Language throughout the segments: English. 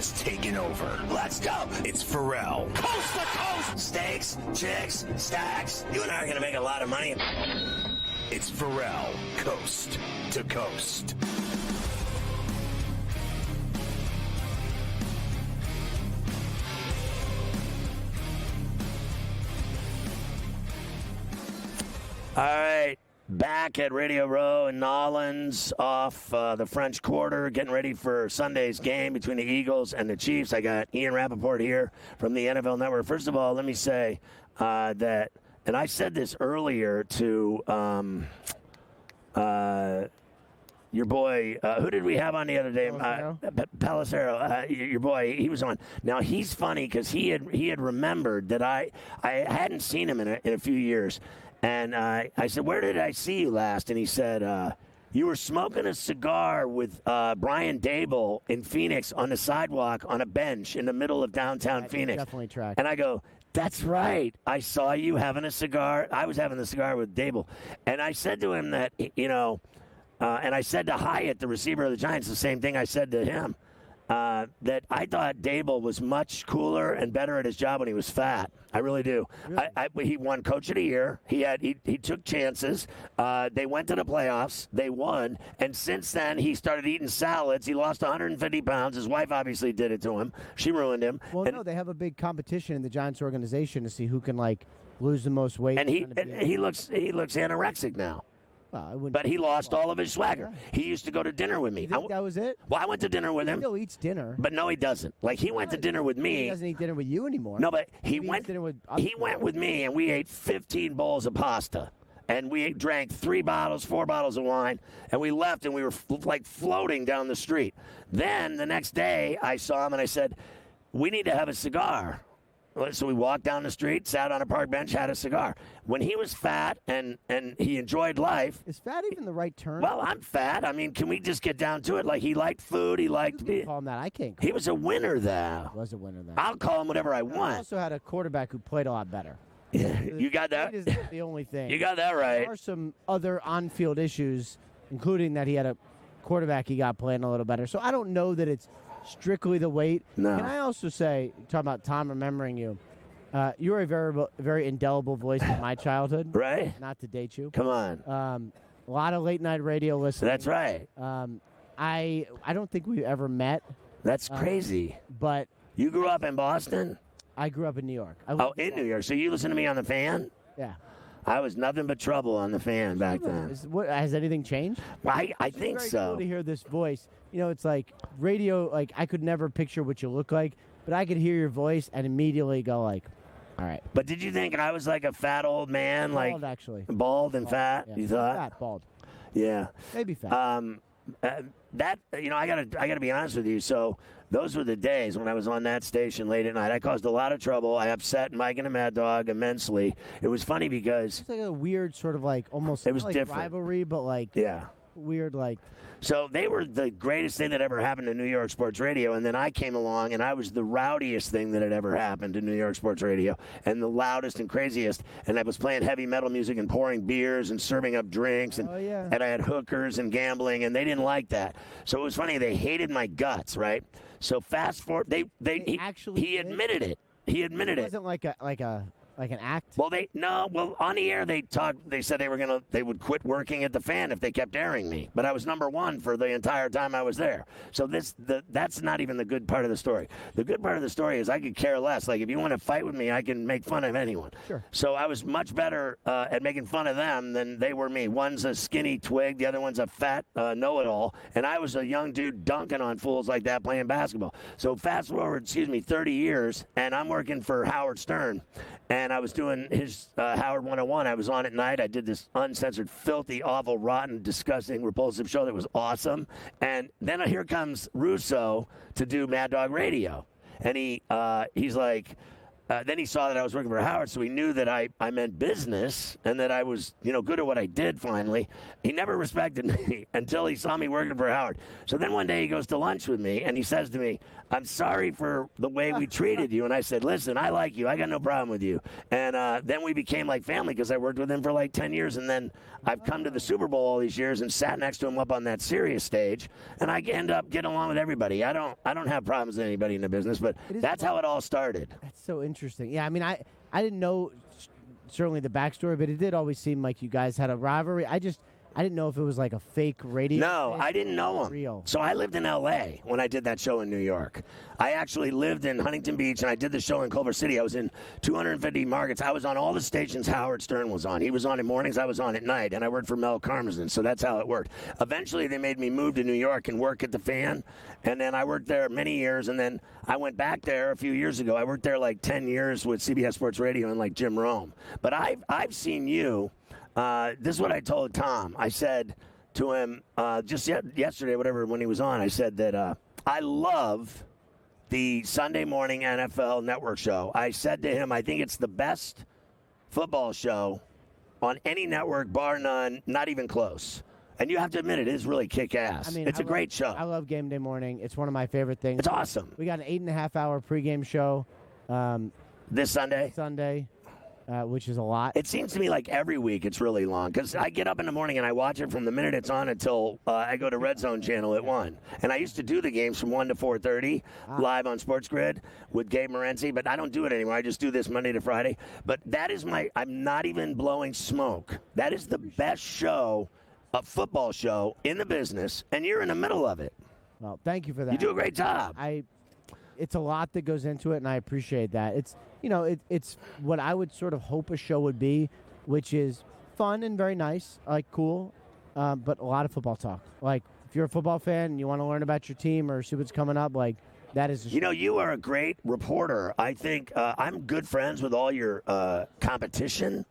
has taken over. Let's go. It's Ferrall. Coast to coast. Steaks, chicks, stacks. You and I are going to make a lot of money. It's Ferrall, coast to coast. All right, back at Radio Row in Nollins off the French Quarter, getting ready for Sunday's game between the Eagles and the Chiefs. I got Ian Rappaport here from the NFL Network. First of all, let me say that, and I said this earlier to your boy, who did we have on the other day? Pelissero. Your boy, he was on. Now, he's funny because he had remembered that I hadn't seen him in a few years. And I said, where did I see you last? And he said, you were smoking a cigar with Brian Dable in Phoenix on the sidewalk on a bench in the middle of downtown Phoenix. Definitely tracked. And I go, that's right. I saw you having a cigar. I was having the cigar with Dable. And I said to him that, and I said to Hyatt, the receiver of the Giants, the same thing I said to him, that I thought Dable was much cooler and better at his job when he was fat. I really do. Really? He won Coach of the Year. He took chances. They went to the playoffs. They won. And since then, he started eating salads. He lost 150 pounds. His wife obviously did it to him. She ruined him. Well, no, they have a big competition in the Giants organization to see who can lose the most weight. And he looks anorexic now. But he lost all of his swagger. He used to go to dinner with me. You think that was it? Well, I went to dinner with him. He still eats dinner. But no, he doesn't. He went to dinner with me. He doesn't eat dinner with you anymore. No, but he went with me, and we ate 15 bowls of pasta. And we drank 4 bottles of wine, and we left, and we were floating down the street. Then the next day, I saw him, and I said, we need to have a cigar. So we walked down the street, sat on a park bench, had a cigar. When he was fat and he enjoyed life. Is fat even the right term? Well, I'm fat. I mean, can we just get down to it? He liked food. He liked. You can call him that. I can't. He was a winner, though. He was a winner, though. I'll call him whatever I want. He also had a quarterback who played a lot better. Yeah, you got that? That is not the only thing. You got that right. There are some other on-field issues, including that he had a quarterback he got playing a little better. So I don't know that it's strictly the weight. No. Can I also say, talking about Tom remembering you, you're a very, very indelible voice in my childhood. Right. Not to date you. Come on. A lot of late-night radio listening. That's right. I don't think we ever met. That's crazy. But you grew up in Boston? I grew up in New York. In New York. So you listen to me on the Fan? Yeah. I was nothing but trouble on the Fan back then. Has anything changed? I think it's so. very cool to hear this voice. It's like radio. I could never picture what you look like, but I could hear your voice and immediately go all right. But did you think I was like a fat old man, bald, actually, bald and fat? Yeah. You thought? Fat, bald. Yeah. Maybe fat. I gotta be honest with you. So those were the days when I was on that station late at night. I caused a lot of trouble. I upset Mike and the Mad Dog immensely. It was funny because it's like a weird sort of almost it was different rivalry, but yeah, weird So they were the greatest thing that ever happened to New York Sports Radio, and then I came along, and I was the rowdiest thing that had ever happened to New York Sports Radio, and the loudest and craziest, and I was playing heavy metal music and pouring beers and serving up drinks, and I had hookers and gambling, and they didn't like that. So it was funny. They hated my guts, right? So fast forward, he admitted it. He admitted it. It wasn't like an act? Well, on the air they said they would quit working at the Fan if they kept airing me. But I was number one for the entire time I was there. So that's not even the good part of the story. The good part of the story is I could care less. If you want to fight with me, I can make fun of anyone. Sure. So I was much better at making fun of them than they were me. One's a skinny twig, the other one's a fat know-it-all, and I was a young dude dunking on fools like that playing basketball. So fast forward, 30 years, and I'm working for Howard Stern. And I was doing his Howard 101. I was on at night. I did this uncensored, filthy, awful, rotten, disgusting, repulsive show that was awesome. And then here comes Russo to do Mad Dog Radio. And he's like, then he saw that I was working for Howard, so he knew that I meant business and that I was, good at what I did finally. He never respected me until he saw me working for Howard. So then one day he goes to lunch with me, and he says to me, I'm sorry for the way we treated you. And I said, listen, I like you. I got no problem with you. And then we became like family because I worked with him for like 10 years. And then I've come to the Super Bowl all these years and sat next to him up on that Sirius stage. And I end up getting along with everybody. I don't have problems with anybody in the business, but that's how it all started. That's so interesting. Yeah, I mean, I didn't know certainly the backstory, but it did always seem like you guys had a rivalry. I didn't know if it was like a fake radio. No, I didn't know him. Real. So I lived in L.A. when I did that show in New York. I actually lived in Huntington Beach, and I did the show in Culver City. I was in 250 markets. I was on all the stations Howard Stern was on. He was on in mornings, I was on at night, and I worked for Mel Karmazin, so that's how it worked. Eventually, they made me move to New York and work at the Fan, and then I worked there many years, and then I went back there a few years ago. I worked there like 10 years with CBS Sports Radio and like Jim Rome. But I've seen you. This is what I told Tom. I said to him just yesterday, whatever, when he was on, I said that I love the Sunday morning NFL network show. I said to him, I think it's the best football show on any network, bar none, not even close. And you have to admit, it is really kick-ass. I mean, it's a great show. I love Game Day Morning. It's one of my favorite things. It's awesome. We got an 8.5-hour pregame show. This Sunday? Which is a lot. It seems to me like every week it's really long because I get up in the morning and I watch it from the minute it's on until I go to Red Zone Channel at 1. And I used to do the games from 1 to 4:30 live on SportsGrid with Gabe Morency, but I don't do it anymore. I just do this Monday to Friday. But that is I'm not even blowing smoke. That is the best show, a football show in the business, and you're in the middle of it. Well, thank you for that. You do a great job. It's a lot that goes into it, and I appreciate that. It's it's what I would sort of hope a show would be, which is fun and very nice, like cool, but a lot of football talk. Like if you're a football fan and you want to learn about your team or see what's coming up, like that is. You are a great reporter. I think I'm good friends with all your competition.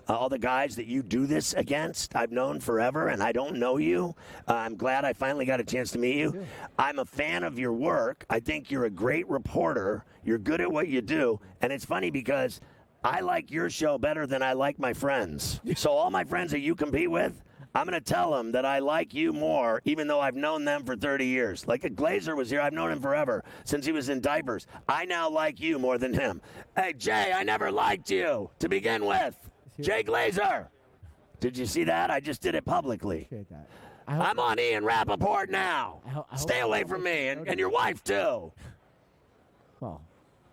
All the guys that you do this against, I've known forever, and I don't know you. I'm glad I finally got a chance to meet you. Yeah. I'm a fan of your work. I think you're a great reporter. You're good at what you do. And it's funny because I like your show better than I like my friends. So all my friends that you compete with, I'm going to tell them that I like you more, even though I've known them for 30 years. Like a Glazer was here. I've known him forever, since he was in diapers. I now like you more than him. Hey, Jay, I never liked you to begin with. Jay Glazer. Did you see that? I just did it publicly. That. I'm on Ian Rappaport now. Stay away from me and your wife, too. Well,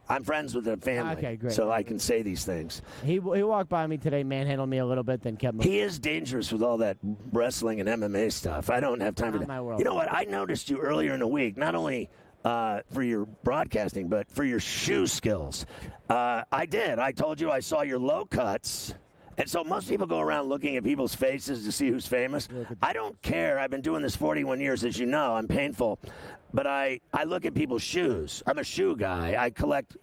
I'm friends with the family, okay, great. So I can say these things. He walked by me today, manhandled me a little bit, then kept moving. He is dangerous with all that wrestling and MMA stuff. I don't have time for that. My world. You know what? I noticed you earlier in the week, not only for your broadcasting, but for your shoe skills. I did. I told you I saw your low cuts. And so most people go around looking at people's faces to see who's famous. I don't care. I've been doing this 41 years, as you know. I'm painful. But I look at people's shoes. I'm a shoe guy. I collect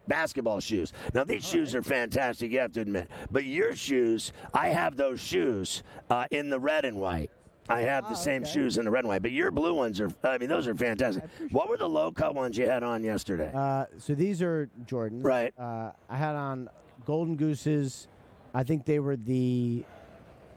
basketball shoes. Now, these shoes are fantastic, you have to admit. But your shoes, I have those shoes in the red and white. I have the same shoes in the red and white. But your blue ones those are fantastic. What were the low-cut ones you had on yesterday? So these are Jordans. Right. I had on Golden Gooses. I think they were they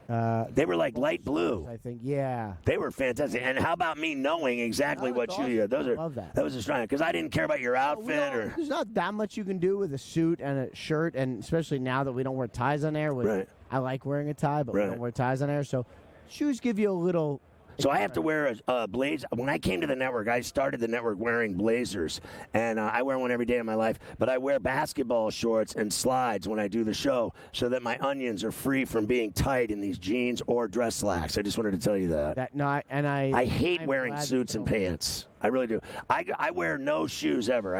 were like light blue. I think, yeah. They were fantastic. And how about me knowing exactly what shoe you had? I love that. That was a strong, because I didn't care about your outfit. There's not that much you can do with a suit and a shirt, and especially now that we don't wear ties on air. Right. I like wearing a tie, but we don't wear ties on air. So shoes give you a little. So I have to wear a blazer. When I came to the network, I started the network wearing blazers, and I wear one every day of my life. But I wear basketball shorts and slides when I do the show so that my onions are free from being tight in these jeans or dress slacks. I just wanted to tell you that. I hate wearing suits and pants. I really do. I wear no shoes ever.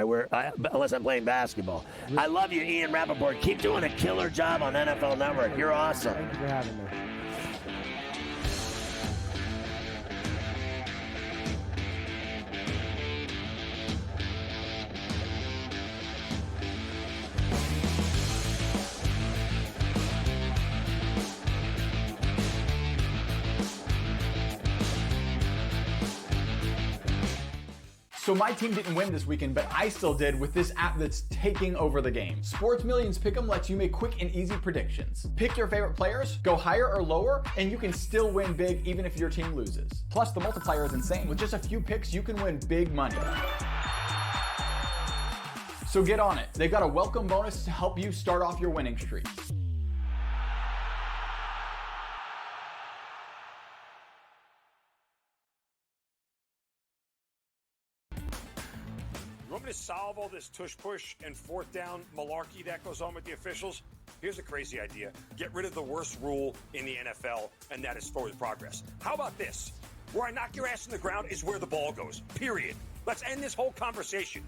Unless I'm playing basketball. I love you, Ian Rappaport. Keep doing a killer job on NFL Network. You're awesome. Thank you for having me. So my team didn't win this weekend, but I still did with this app that's taking over the game. Sports Millions Pick'em lets you make quick and easy predictions. Pick your favorite players, go higher or lower, and you can still win big even if your team loses. Plus, the multiplier is insane. With just a few picks, you can win big money. So get on it. They've got a welcome bonus to help you start off your winning streak. You want me to solve all this tush-push and fourth down malarkey that goes on with the officials? Here's a crazy idea. Get rid of the worst rule in the NFL, and that is forward progress. How about this? Where I knock your ass in the ground is where the ball goes, period. Let's end this whole conversation.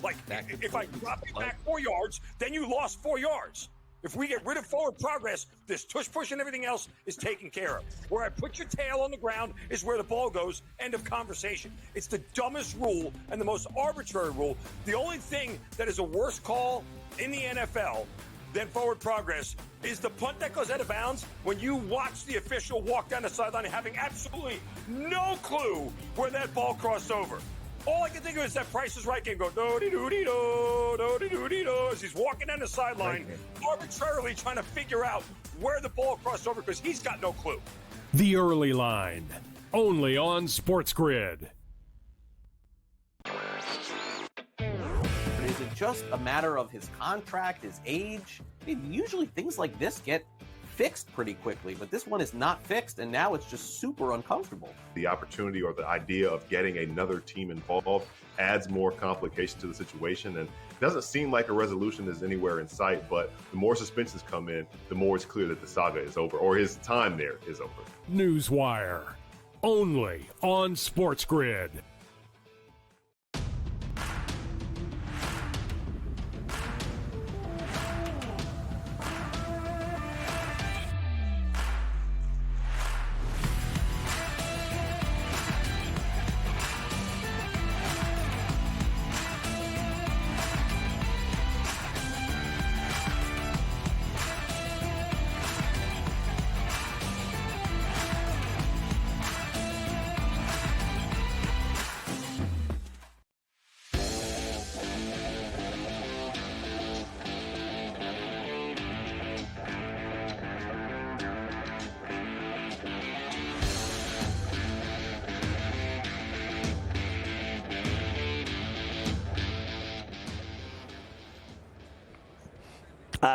Like, if I drop you back 4 yards, then you lost 4 yards. If we get rid of forward progress, this tush-push and everything else is taken care of. Where I put your tail on the ground is where the ball goes. End of conversation. It's the dumbest rule and the most arbitrary rule. The only thing that is a worse call in the NFL than forward progress is the punt that goes out of bounds when you watch the official walk down the sideline having absolutely no clue where that ball crossed over. All I can think of is that Price is Right game go do-de-do-de-do, do-de-do-de-do, as he's walking down the sideline, arbitrarily trying to figure out where the ball crossed over because he's got no clue. The Early Line, only on SportsGrid. Is it just a matter of his contract, his age? I mean, usually things like this get fixed pretty quickly, but this one is not fixed, and now it's just super uncomfortable. The opportunity or the idea of getting another team involved adds more complication to the situation, and it doesn't seem like a resolution is anywhere in sight, but the more suspensions come in, the more it's clear that the saga is over, or his time there is over. Newswire, only on SportsGrid.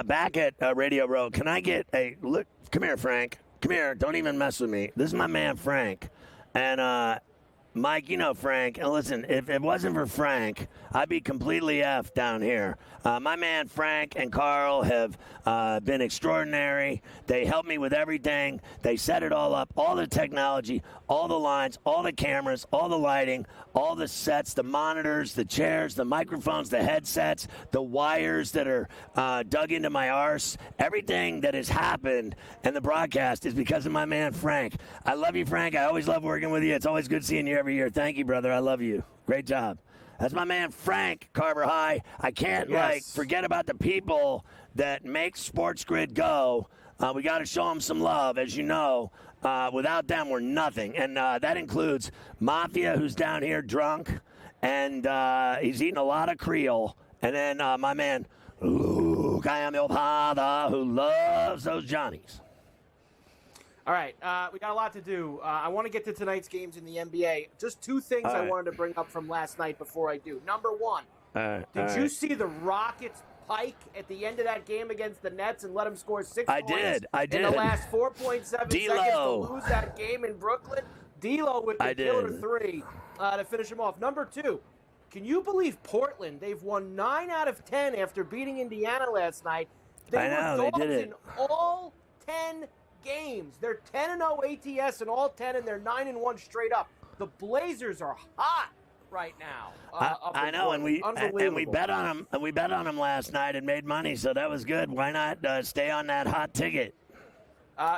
Back at Radio Row, can I get a look? Come here, Frank. Come here. Don't even mess with me. This is my man, Frank. And Mike, you know Frank. And listen, if it wasn't for Frank, I'd be completely F down here. My man Frank and Carl have been extraordinary. They helped me with everything. They set it all up, all the technology, all the lines, all the cameras, all the lighting, all the sets, the monitors, the chairs, the microphones, the headsets, the wires that are dug into my arse. Everything that has happened in the broadcast is because of my man Frank. I love you, Frank. I always love working with you. It's always good seeing you every year. Thank you, brother. I love you. Great job. That's my man Frank, Carver High. I can't forget about the people that make SportsGrid go. We got to show them some love, as you know. Without them, we're nothing. And that includes Mafia, who's down here drunk, and he's eating a lot of Creole. And then my man, Luke, I am your father, who loves those Johnnies. All right, we got a lot to do. I want to get to tonight's games in the NBA. Just two things I wanted to bring up from last night before I do. Number one, did you see the Rockets pike at the end of that game against the Nets and let them score 6 points? I did. In the last 4.7 seconds to lose that game in Brooklyn? D'Lo with the killer three to finish them off. Number two, can you believe Portland? They've won 9 out of 10 after beating Indiana last night. They were dogs in all 10 games. They're 10-0 ATS in all 10, and they're 9-1 straight up. The Blazers are hot right now. I know, and we bet on them. And we bet on them last night and made money, so that was good. Why not stay on that hot ticket?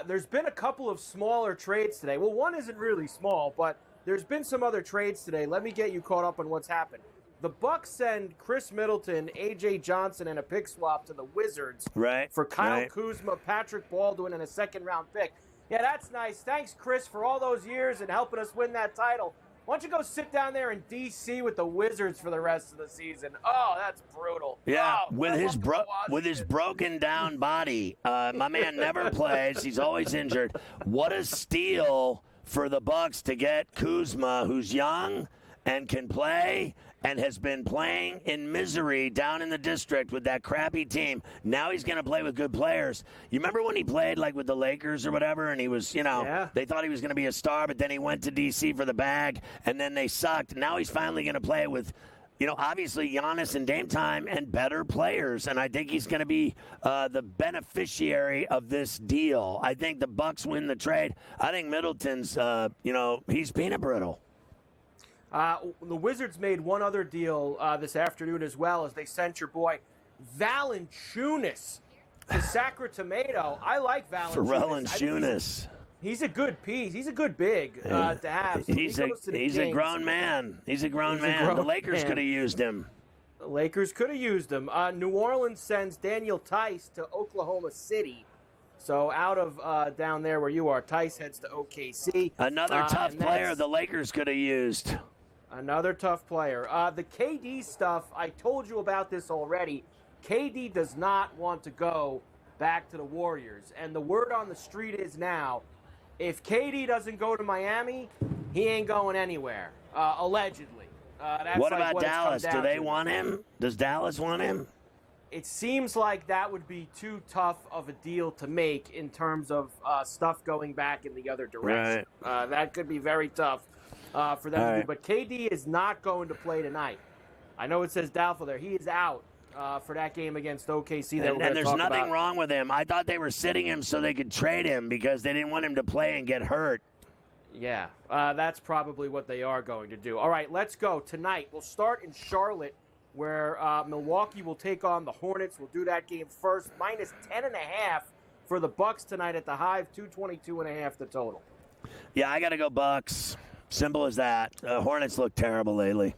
There's been a couple of smaller trades today. Well, one isn't really small, but there's been some other trades today. Let me get you caught up on what's happened. The Bucks send Chris Middleton, A.J. Johnson, and a pick swap to the Wizards for Kyle Kuzma, Patrick Baldwin, and a second-round pick. Yeah, that's nice. Thanks, Chris, for all those years and helping us win that title. Why don't you go sit down there in D.C. with the Wizards for the rest of the season? Oh, that's brutal. Yeah, Oh, with his broken down body. My man never plays. He's always injured. What a steal for the Bucks to get Kuzma, who's young and can play and has been playing in misery down in the district with that crappy team. Now he's going to play with good players. You remember when he played like with the Lakers or whatever, and he was, they thought he was going to be a star, but then he went to D.C. for the bag, and then they sucked. Now he's finally going to play with, obviously Giannis and Dame time and better players, and I think he's going to be the beneficiary of this deal. I think the Bucks win the trade. I think Middleton's, he's peanut brittle. The Wizards made one other deal this afternoon as well, as they sent your boy Valanciunas to Sacramento. I like Valanciunas. He's a good piece. He's a good big to have. So he's a grown man. He's a grown man. The Lakers could have used him. The Lakers could have used him. New Orleans sends Daniel Tice to Oklahoma City. So out of down there where you are, Tice heads to OKC. Another tough player the Lakers could have used. Another tough player. The KD stuff, I told you about this already. KD does not want to go back to the Warriors. And the word on the street is now, if KD doesn't go to Miami, he ain't going anywhere, allegedly. What about Dallas? Do they want him? Does Dallas want him? It seems like that would be too tough of a deal to make in terms of stuff going back in the other direction. Right. That could be very tough for them to do. But KD is not going to play tonight. I know it says doubtful there. He is out for that game against OKC. And there's nothing wrong with him. I thought they were sitting him so they could trade him because they didn't want him to play and get hurt. Yeah, that's probably what they are going to do. All right, let's go. Tonight, we'll start in Charlotte, where Milwaukee will take on the Hornets. We'll do that game first. Minus 10.5 for the Bucks tonight at the Hive. 222.5 the total. Yeah, I got to go Bucks. Simple as that. Hornets look terrible lately.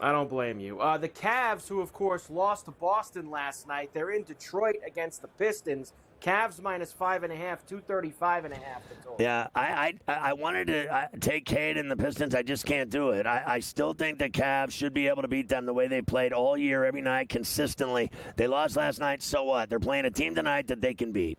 I don't blame you. The Cavs, who, of course, lost to Boston last night, they're in Detroit against the Pistons. Cavs minus 5.5, 235.5 the total. Yeah, I wanted to take Cade and the Pistons. I just can't do it. I still think the Cavs should be able to beat them the way they played all year, every night, consistently. They lost last night, so what? They're playing a team tonight that they can beat.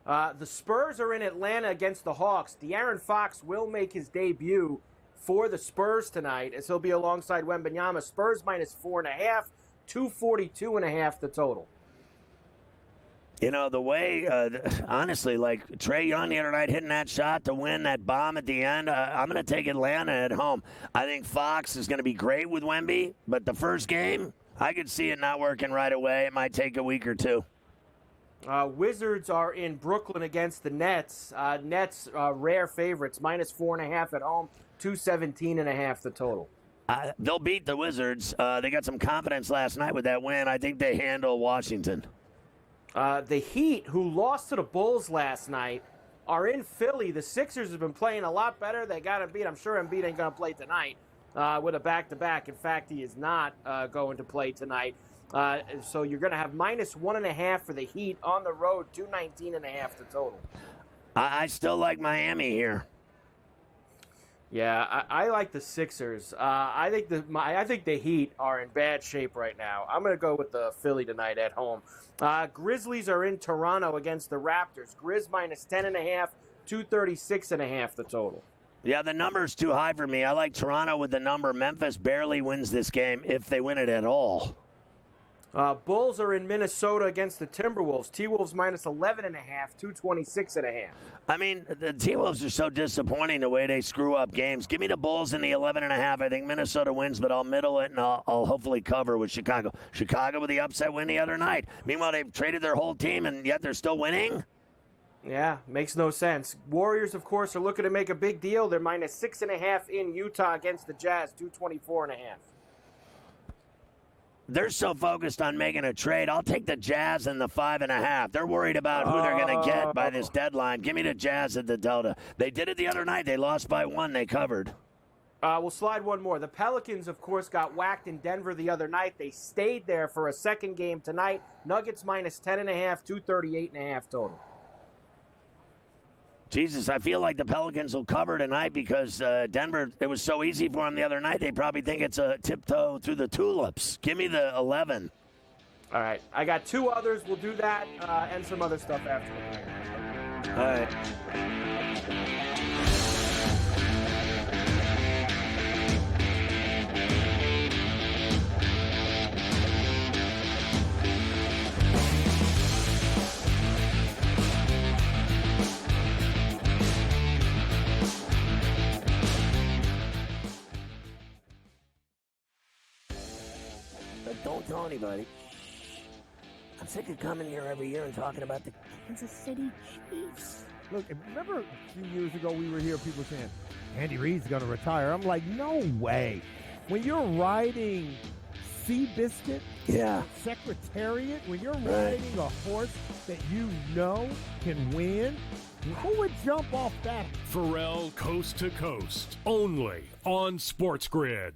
The Spurs are in Atlanta against the Hawks. De'Aaron Fox will make his debut for the Spurs tonight, as he'll be alongside Wembanyama. Spurs minus 4.5, 242.5 the total. The way, honestly, like Trae Young the other night hitting that shot to win that bomb at the end, I'm going to take Atlanta at home. I think Fox is going to be great with Wemby, but the first game, I could see it not working right away. It might take a week or two. Wizards are in Brooklyn against the Nets. Nets rare favorites, minus 4.5 at home, 217.5 the total. They'll beat the Wizards. They got some confidence last night with that win. I think they handle Washington. The Heat, who lost to the Bulls last night, are in Philly. The Sixers have been playing a lot better. They got Embiid. I'm sure Embiid ain't going to play tonight with a back-to-back. In fact, he is not going to play tonight. So you're going to have minus 1.5 for the Heat on the road, 219.5 the total. I still like Miami here. Yeah, I like the Sixers. I think the Heat are in bad shape right now. I'm going to go with the Philly tonight at home. Grizzlies are in Toronto against the Raptors. Grizz minus 10.5, 236.5 the total. Yeah, the number's too high for me. I like Toronto with the number. Memphis barely wins this game if they win it at all. Bulls are in Minnesota against the Timberwolves. T-Wolves minus 11.5, 226.5. I mean, the T-Wolves are so disappointing the way they screw up games. Give me the Bulls in the 11.5. I think Minnesota wins, but I'll middle it and I'll hopefully cover with Chicago. Chicago with the upset win the other night. Meanwhile, they've traded their whole team and yet they're still winning. Yeah, makes no sense. Warriors, of course, are looking to make a big deal. They're minus 6.5 in Utah against the Jazz, 224.5. They're so focused on making a trade. I'll take the Jazz and the 5.5. They're worried about who they're going to get by this deadline. Give me the Jazz at the Delta. They did it the other night. They lost by 1. They covered. We'll slide one more. The Pelicans, of course, got whacked in Denver the other night. They stayed there for a second game tonight. Nuggets minus 10.5, 238.5 total. Jesus, I feel like the Pelicans will cover tonight because Denver, it was so easy for them the other night. They probably think it's a tiptoe through the tulips. Give me the 11. All right. I got two others. We'll do that and some other stuff after the break. All right. Don't tell anybody. I'm sick of coming here every year and talking about the Kansas City Chiefs. Look, remember a few years ago we were here, people saying, Andy Reid's going to retire. I'm like, no way. When you're riding Seabiscuit, Secretariat, when you're riding a horse that you know can win, who would jump off that? Ferrall Coast to Coast, only on SportsGrid.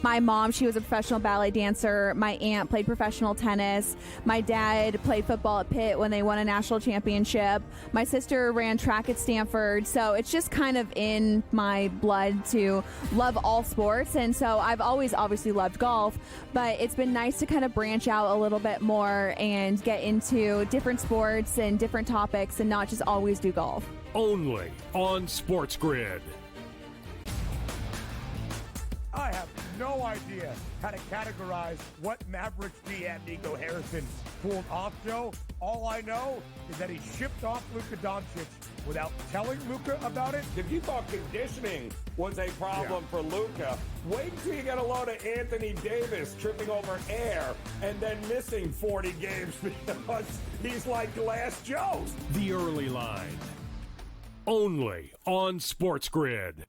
My mom, she was a professional ballet dancer. My aunt played professional tennis. My dad played football at Pitt when they won a national championship. My sister ran track at Stanford. So it's just kind of in my blood to love all sports. And so I've always obviously loved golf, but it's been nice to kind of branch out a little bit more and get into different sports and different topics and not just always do golf. Only on SportsGrid. I have no idea how to categorize what Mavericks GM Nico Harrison pulled off, Joe. All I know is that he shipped off Luka Doncic without telling Luka about it. If you thought conditioning was a problem for Luka, wait until you get a load of Anthony Davis tripping over air and then missing 40 games because he's like Glass Joe. The Early Line. Only on SportsGrid.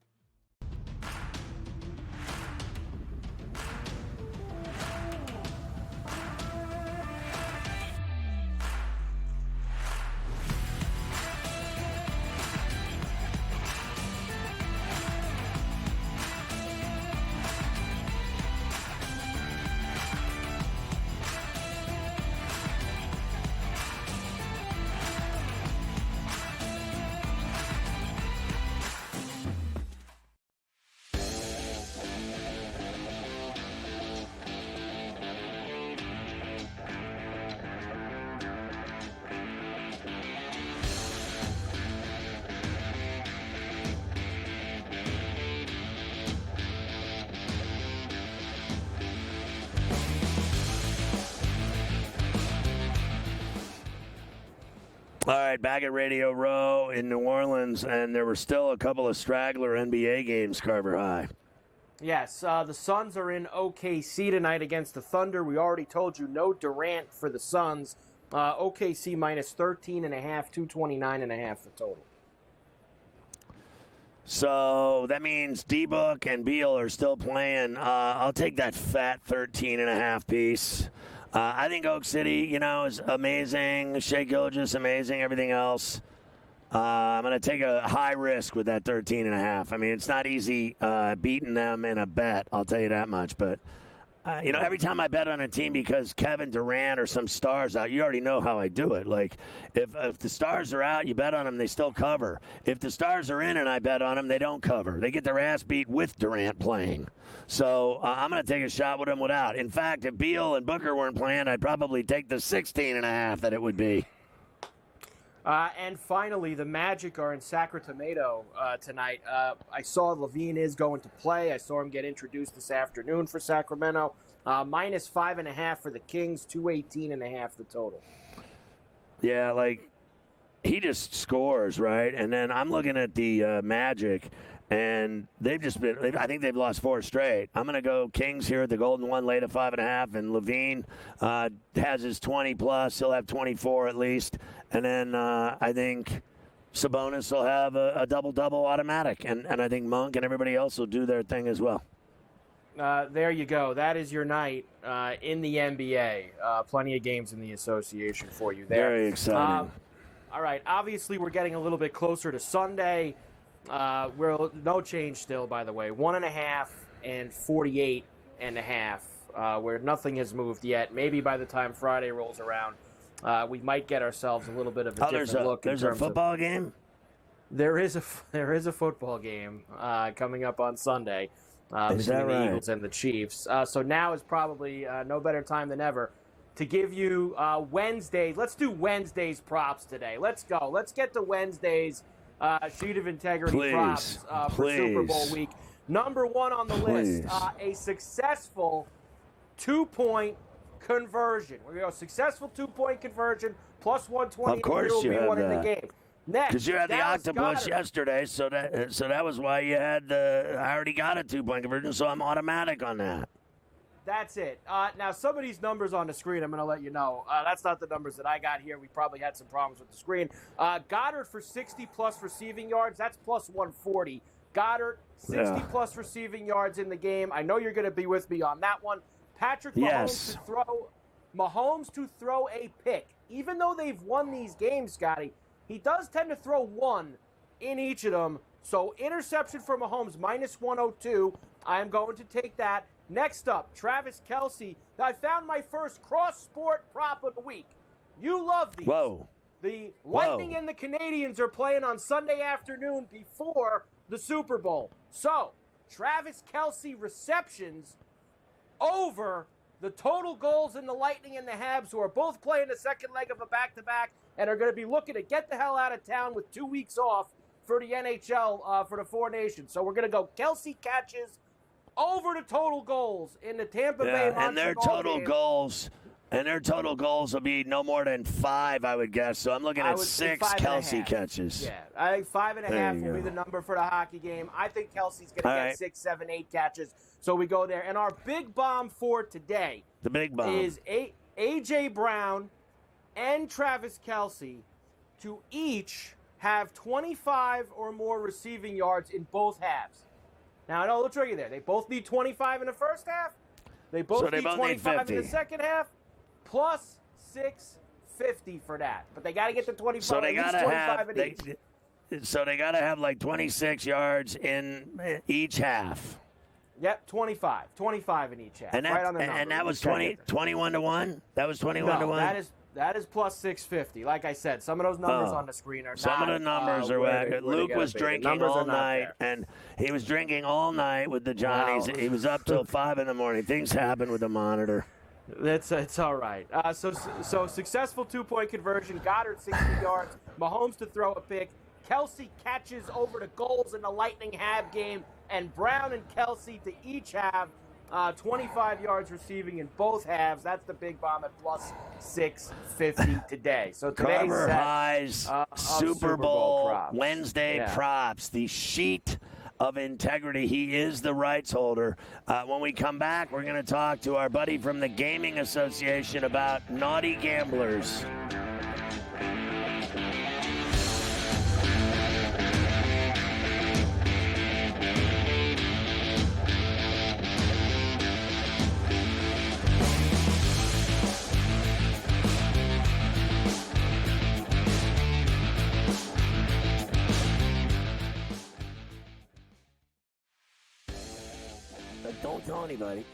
All right, back at Radio Row in New Orleans, and there were still a couple of straggler NBA games, Carver High. Yes, the Suns are in OKC tonight against the Thunder. We already told you no Durant for the Suns. OKC minus 13.5, 229.5 the total. So that means D-Book and Beal are still playing. I'll take that fat 13.5 piece. I think Oak City, is amazing. Shea Gilgeous, amazing. Everything else. I'm going to take a high risk with that 13.5. I mean, it's not easy beating them in a bet. I'll tell you that much. But, every time I bet on a team because Kevin Durant or some stars out, you already know how I do it. Like, if the stars are out, you bet on them, they still cover. If the stars are in and I bet on them, they don't cover. They get their ass beat with Durant playing. So I'm going to take a shot with them without. In fact, if Beal and Booker weren't playing, I'd probably take the 16.5 that it would be. And finally, the Magic are in Sacramento tonight. I saw Levine is going to play. I saw him get introduced this afternoon for Sacramento. Minus 5.5 for the Kings, 218.5 the total. Yeah, he just scores, right? And then I'm looking at the Magic, and they've just been, I think they've lost 4 straight. I'm going to go Kings here at the Golden One, late at 5.5. And Levine has his 20+. He'll have 24 at least. And then I think Sabonis will have a double-double automatic. And I think Monk and everybody else will do their thing as well. There you go. That is your night in the NBA. Plenty of games in the association for you there. Very exciting. All right. Obviously, we're getting a little bit closer to Sunday. We're no change still, by the way. 1.5 and 48.5, where nothing has moved yet. Maybe by the time Friday rolls around, we might get ourselves a little bit of a different look. There's a football game? There is a football game coming up on Sunday between the Eagles and the Chiefs. So now is probably no better time than ever to give you Wednesdays. Let's do Wednesday's props today. Let's go. Let's get to Wednesday's sheet of integrity props for Super Bowl week. Number one on the list, a successful 2-point conversion. We're going to go successessul 2-point conversion plus 120. Of course you have in the game. Next, because you had the octopus Goddard. yesterday, so that was why you had the. I already got a 2-point conversion, so I'm automatic on that. That's it. Now, some of these numbers on the screen, I'm going to let you know. That's not the numbers that I got here. We probably had some problems with the screen. Goddard for 60-plus receiving yards. That's plus 140. Goddard, 60-plus receiving yards in the game. I know you're going to be with me on that one. Patrick Mahomes to throw a pick. Even though they've won these games, Scotty, he does tend to throw one in each of them. So interception for Mahomes, minus 102. I am going to take that. Next up, Travis Kelce. I found my first cross-sport prop of the week. You love these. Whoa. The Lightning and the Canadians are playing on Sunday afternoon before the Super Bowl. So, Travis Kelce receptions over the total goals in the Lightning and the Habs, who are both playing the second leg of a back-to-back and are going to be looking to get the hell out of town with 2 weeks off for the NHL for the Four Nations. So we're going to go Kelce catches over the total goals in the Tampa Bay Montreal and their total game. goals. And their total goals will be no more than 5, I would guess. So I'm looking at 6 Kelce catches. Yeah, I think 5.5 will be the number for the hockey game. I think Kelsey's going to get 6, 7, 8 catches. So we go there. And our big bomb for today is A.J. Brown and Travis Kelce to each have 25 or more receiving yards in both halves. Now, I know the trigger there. They both need 25 in the first half. They both need 25 in the second half. Plus 650 for that, but they got to get to 25. So they got to have. So they got to have like 26 yards in each half. Yep, 25 in each half. And that, right on the number. And that was 21 to 1. That was 21 to 1. That is plus 650. Like I said, some of those numbers on the screen are some of the numbers are whack. Luke was drinking all night, and he was drinking all night with the Johnnies. Wow. He was up till 5 in the morning. Things happen with the monitor. It's all right. So successful 2-point conversion. Goddard 60 yards. Mahomes to throw a pick. Kelce catches over the goals in the Lightning Hab game, and Brown and Kelce to each have 25 yards receiving in both halves. That's the big bomb at plus 650 today. So today's Cover High's Super Bowl props. Wednesday props. The sheet of integrity. He is the rights holder. When we come back, we're going to talk to our buddy from the Gaming Association about naughty gamblers. Don't tell anybody.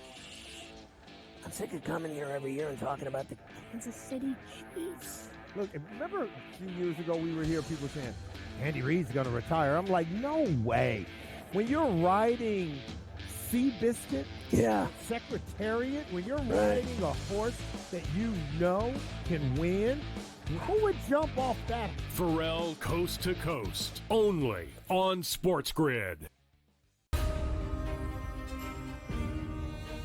I'm sick of coming here every year and talking about the Kansas City Chiefs. Look, remember a few years ago we were here, people saying, Andy Reid's going to retire. I'm like, no way. When you're riding Seabiscuit, Secretariat, when you're riding a horse that you know can win, who would jump off that? Ferrall Coast to Coast, only on SportsGrid.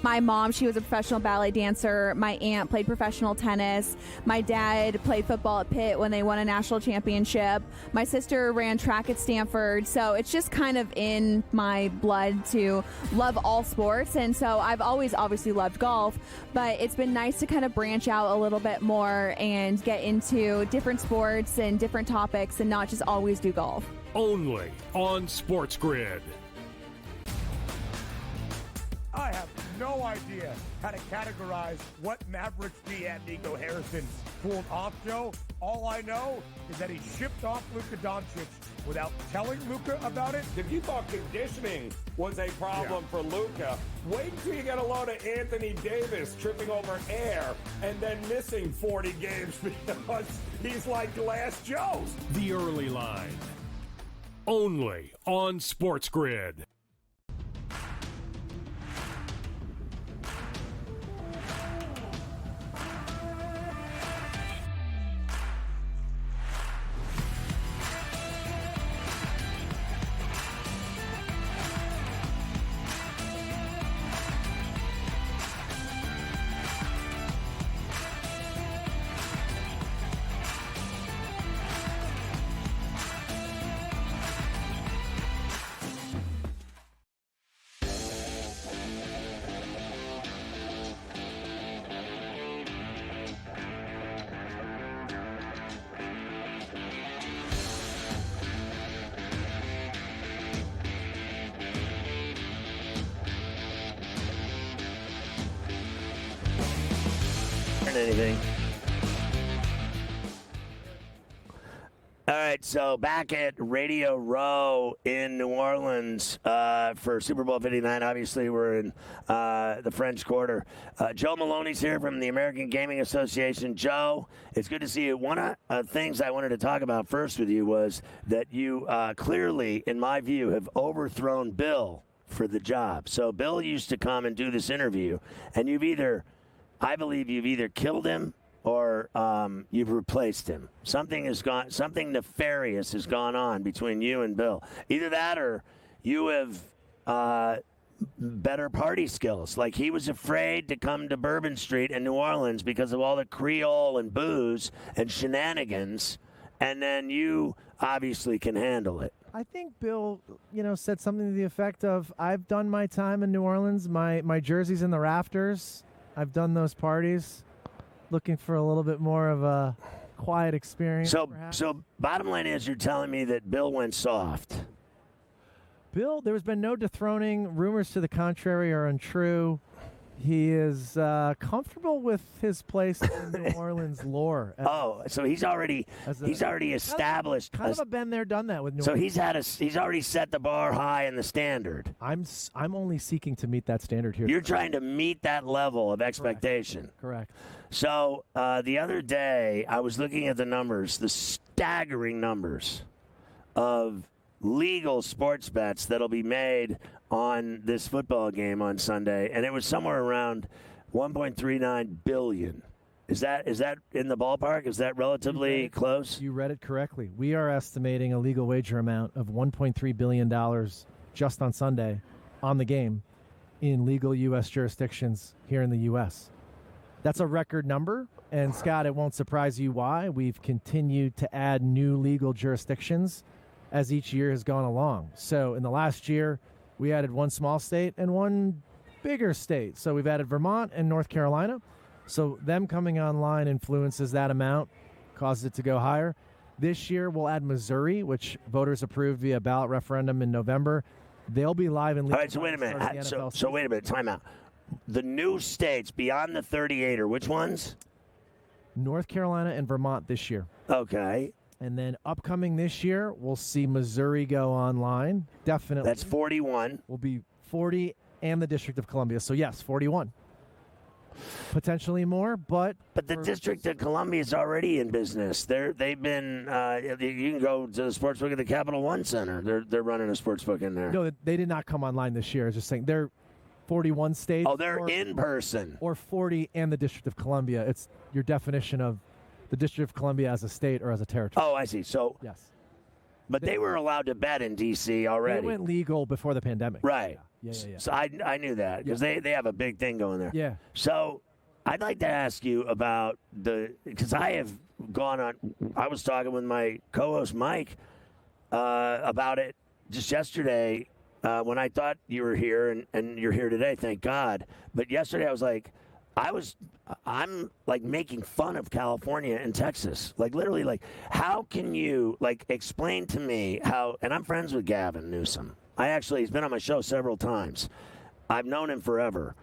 My mom, she was a professional ballet dancer. My aunt played professional tennis. My dad played football at Pitt when they won a national championship. My sister ran track at Stanford. So it's just kind of in my blood to love all sports. And so I've always obviously loved golf, but it's been nice to kind of branch out a little bit more and get into different sports and different topics and not just always do golf. Only on SportsGrid. I have no idea how to categorize what Mavericks GM Nico Harrison pulled off, Joe. All I know is that he shipped off Luka Doncic without telling Luka about it. If you thought conditioning was a problem for Luka, wait until you get a load of Anthony Davis tripping over air and then missing 40 games because he's like Glass Joe's. The Early Line. Only on SportsGrid. Anything. All right, so back at Radio Row in New Orleans for Super Bowl 59. Obviously, we're in the French Quarter. Joe Maloney's here from the American Gaming Association. Joe, it's good to see you. One of the things I wanted to talk about first with you was that you clearly, in my view, have overthrown Bill for the job. So Bill used to come and do this interview, and I believe you've either killed him or you've replaced him. Something nefarious has gone on between you and Bill. Either that or you have better party skills. Like he was afraid to come to Bourbon Street in New Orleans because of all the Creole and booze and shenanigans, and then you obviously can handle it. I think Bill, said something to the effect of, I've done my time in New Orleans. My jersey's in the rafters. I've done those parties, looking for a little bit more of a quiet experience. So bottom line is, you're telling me that Bill went soft. Bill, there's been no dethroning. Rumors to the contrary are untrue. He is comfortable with his place in New Orleans lore. So he's already established. Kind of a been there, done that with New Orleans. So he's already set the bar high in the standard. I'm only seeking to meet that standard here. You're trying to meet that level of expectation. Correct. So the other day, I was looking at the numbers, the staggering numbers of legal sports bets that'll be made on this football game on Sunday, and it was somewhere around $1.39 billion. Is that in the ballpark? Is that relatively close? You read it correctly. We are estimating a legal wager amount of $1.3 billion just on Sunday on the game in legal U.S. jurisdictions here in the U.S. That's a record number, and Scott, it won't surprise you why. We've continued to add new legal jurisdictions as each year has gone along. So in the last year, we added one small state and one bigger state. So we've added Vermont and North Carolina. So them coming online influences that amount, causes it to go higher. This year, we'll add Missouri, which voters approved via ballot referendum in November. They'll be live in legal. All right, so wait a minute. So wait a minute. Time out. The new states beyond the 38 are which ones? North Carolina and Vermont this year. Okay. And then upcoming this year, we'll see Missouri go online. Definitely. That's 41. Will be 40 and the District of Columbia. So, yes, 41. Potentially more, but the District of Columbia is already in business. They've been. You can go to the sportsbook at the Capital One Center. They're running a sportsbook in there. No, they did not come online this year. I was just saying they're 41 states. Oh, they're in person. Or 40 and the District of Columbia. It's your definition of the District of Columbia as a state or as a territory. Oh, I see. So yes, but they were allowed to bet in D.C. already. They went legal before the pandemic. Right. Yeah. So I knew that because they have a big thing going there. Yeah. So I'd like to ask you about because I have gone on. I was talking with my co-host Mike about it just yesterday when I thought you were here, and you're here today. Thank God. But yesterday I was like, I'm like making fun of California and Texas. Like literally, like how can you like explain to me how? And I'm friends with Gavin Newsom. He's been on my show several times. I've known him forever,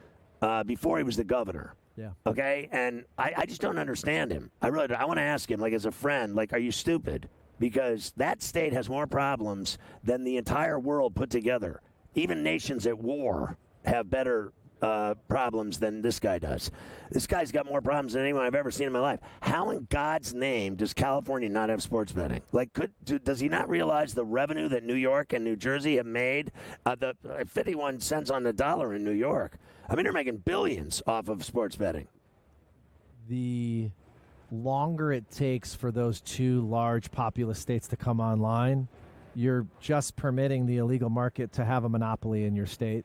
before he was the governor. Yeah. Okay. And I just don't understand him. I really don't. I want to ask him, like as a friend, like, are you stupid? because that state has more problems than the entire world put together. Even nations at war have better problems than this guy does. This guy's got more problems than anyone I've ever seen in my life. How in God's name does California not have sports betting? Like, does he not realize the revenue that New York and New Jersey have made? The 51 cents on the dollar in New York. I mean, they're making billions off of sports betting. The longer it takes for those two large populous states to come online, you're just permitting the illegal market to have a monopoly in your state.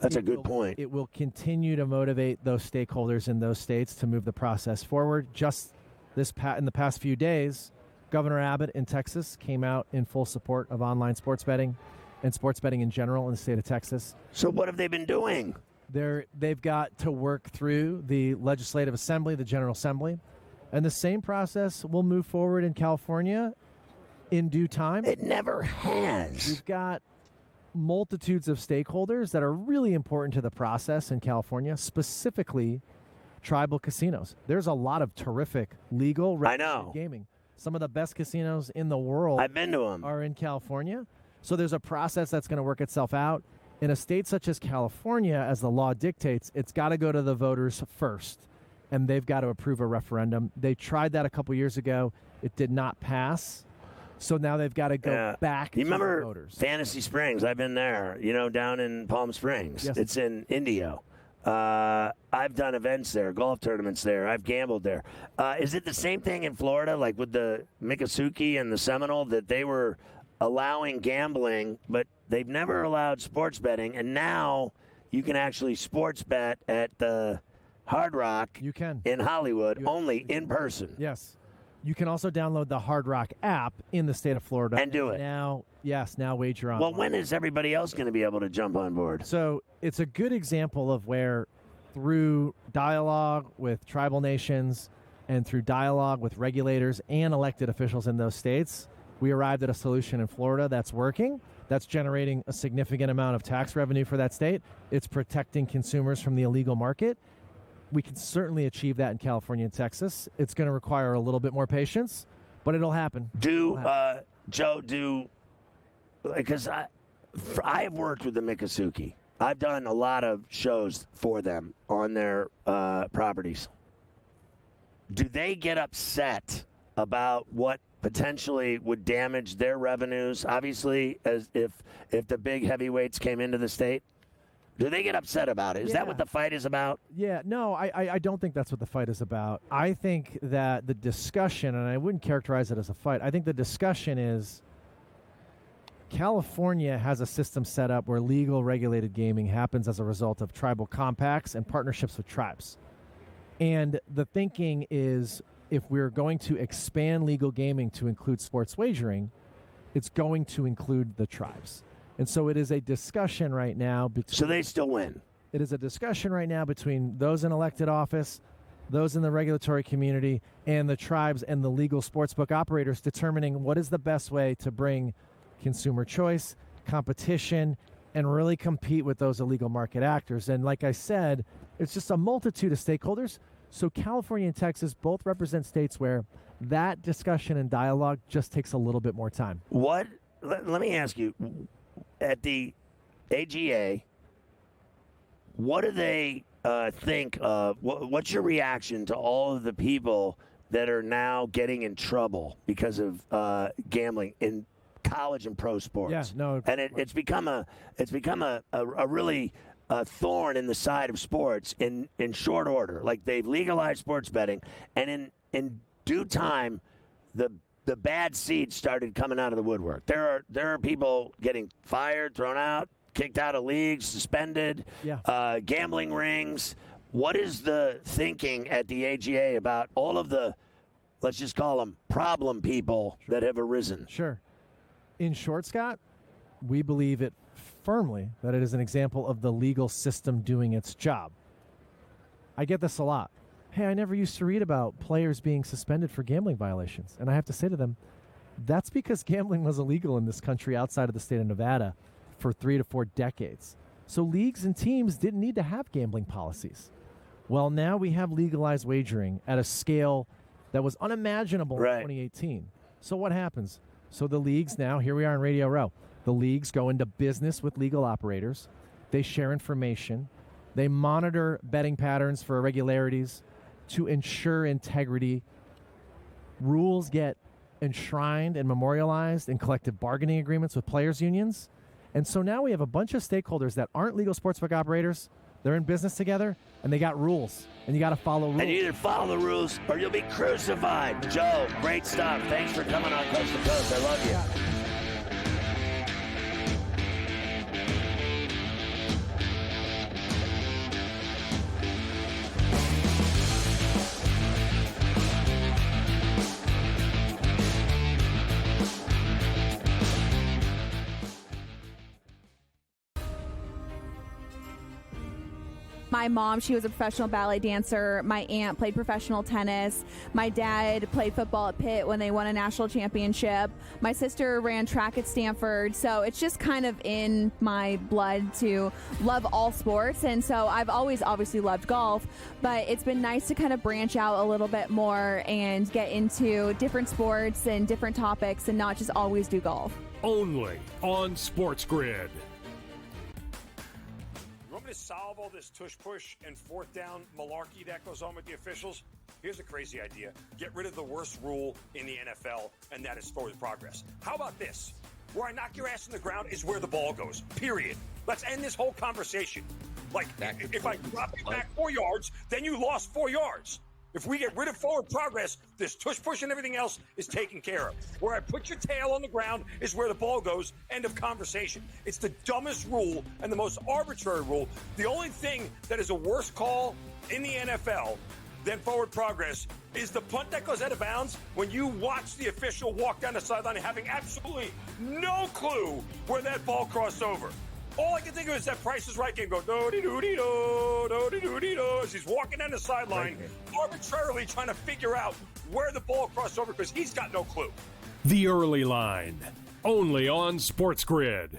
That's a good point. It will continue to motivate those stakeholders in those states to move the process forward. Just in the past few days, Governor Abbott in Texas came out in full support of online sports betting and sports betting in general in the state of Texas. So what have they been doing? They've got to work through the Legislative Assembly, the General Assembly, and the same process will move forward in California in due time. It never has. We've got multitudes of stakeholders that are really important to the process in California, specifically tribal casinos. There's a lot of terrific legal regulated gaming. Some of the best casinos in the world, I've been to them, are in California. So there's a process that's going to work itself out. In a state such as California, as the law dictates, it's got to go to the voters first, and they've got to approve a referendum. They tried that a couple years ago. It did not pass. So now they've got to go back to the voters. Fantasy Springs? I've been there, down in Palm Springs. Yes. It's in Indio. I've done events there, golf tournaments there. I've gambled there. Is it the same thing in Florida, like with the Miccosukee and the Seminole, that they were allowing gambling, but they've never allowed sports betting, and now you can actually sports bet at the Hard Rock in Hollywood, only in person? Yes. You can also download the Hard Rock app in the state of Florida. And do it. Now wager on. Well, when is everybody else going to be able to jump on board? So it's a good example of where through dialogue with tribal nations and through dialogue with regulators and elected officials in those states, we arrived at a solution in Florida that's working, that's generating a significant amount of tax revenue for that state. It's protecting consumers from the illegal market. We can certainly achieve that in California and Texas. It's going to require a little bit more patience, but it'll happen. Because I've worked with the Miccosukee. I've done a lot of shows for them on their properties. Do they get upset about what potentially would damage their revenues, obviously, as if the big heavyweights came into the state? Do they get upset about it? Is that what the fight is about? Yeah, no, I don't think that's what the fight is about. I think that the discussion, and I wouldn't characterize it as a fight, I think the discussion is California has a system set up where legal regulated gaming happens as a result of tribal compacts and partnerships with tribes. And the thinking is if we're going to expand legal gaming to include sports wagering, it's going to include the tribes. And so it is a discussion right now. So they still win. It is a discussion right now between those in elected office, those in the regulatory community, and the tribes and the legal sportsbook operators determining what is the best way to bring consumer choice, competition, and really compete with those illegal market actors. And like I said, it's just a multitude of stakeholders. So California and Texas both represent states where that discussion and dialogue just takes a little bit more time. Let me ask you. At the AGA, what do they think of? What's your reaction to all of the people that are now getting in trouble because of gambling in college and pro sports? Yeah, no, and it's become a really thorn in the side of sports in short order. Like they've legalized sports betting, and in due time, the bad seeds started coming out of the woodwork. There are people getting fired, thrown out, kicked out of leagues, suspended, gambling rings. What is the thinking at the AGA about all of the, let's just call them problem people that have arisen? Sure. In short, Scott, we believe it firmly that it is an example of the legal system doing its job. I get this a lot. Hey, I never used to read about players being suspended for gambling violations. And I have to say to them, that's because gambling was illegal in this country outside of the state of Nevada for 3 to 4 decades. So leagues and teams didn't need to have gambling policies. Well, now we have legalized wagering at a scale that was unimaginable in 2018. So what happens? So the leagues now, here we are in Radio Row, the leagues go into business with legal operators. They share information. They monitor betting patterns for irregularities to ensure integrity. Rules get enshrined and memorialized in collective bargaining agreements with players' unions. And so now we have a bunch of stakeholders that aren't legal sportsbook operators. They're in business together, and they got rules, and you got to follow rules. And you either follow the rules or you'll be crucified. Joe, great stuff. Thanks for coming on Coast to Coast. I love you. My mom, she was a professional ballet dancer. My aunt played professional tennis. My dad played football at Pitt when they won a national championship. My sister ran track at Stanford. So it's just kind of in my blood to love all sports. And so I've always obviously loved golf, but it's been nice to kind of branch out a little bit more and get into different sports and different topics and not just always do golf. Only on SportsGrid. To solve all this tush-push and fourth down malarkey that goes on with the officials, here's a crazy idea. Get rid of the worst rule in the NFL, and that is forward progress. How about this? Where I knock your ass in the ground is where the ball goes, period. Let's end this whole conversation. Like, if I drop you back 4 yards, then you lost 4 yards. If we get rid of forward progress, this tush-push and everything else is taken care of. Where I put your tail on the ground is where the ball goes. End of conversation. It's the dumbest rule and the most arbitrary rule. The only thing that is a worse call in the NFL than forward progress is the punt that goes out of bounds when you watch the official walk down the sideline having absolutely no clue where that ball crossed over. All I can think of is that Price is Right game go do-de-do-de-do, do-de-do-de-do, as he's walking down the sideline, arbitrarily trying to figure out where the ball crossed over because he's got no clue. The Early Line, only on SportsGrid.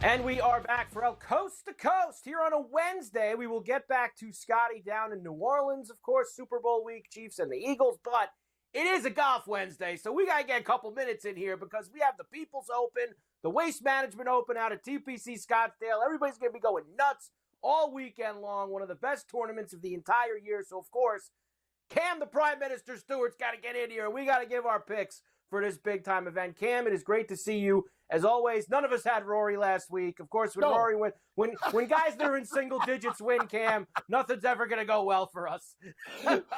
And we are back for Coast to Coast here on a Wednesday. We will get back to Scotty down in New Orleans, of course, Super Bowl week, Chiefs and the Eagles, but it is a golf Wednesday, so we got to get a couple minutes in here because we have the People's Open, the Waste Management Open out at TPC Scottsdale. Everybody's going to be going nuts all weekend long, one of the best tournaments of the entire year. So, of course, Cam, the Prime Minister Stewart's got to get in here. We got to give our picks for this big-time event. Cam, it is great to see you. As always, none of us had Rory last week. Of course, when Rory went, when guys that are in single digits win, Cam, nothing's ever going to go well for us.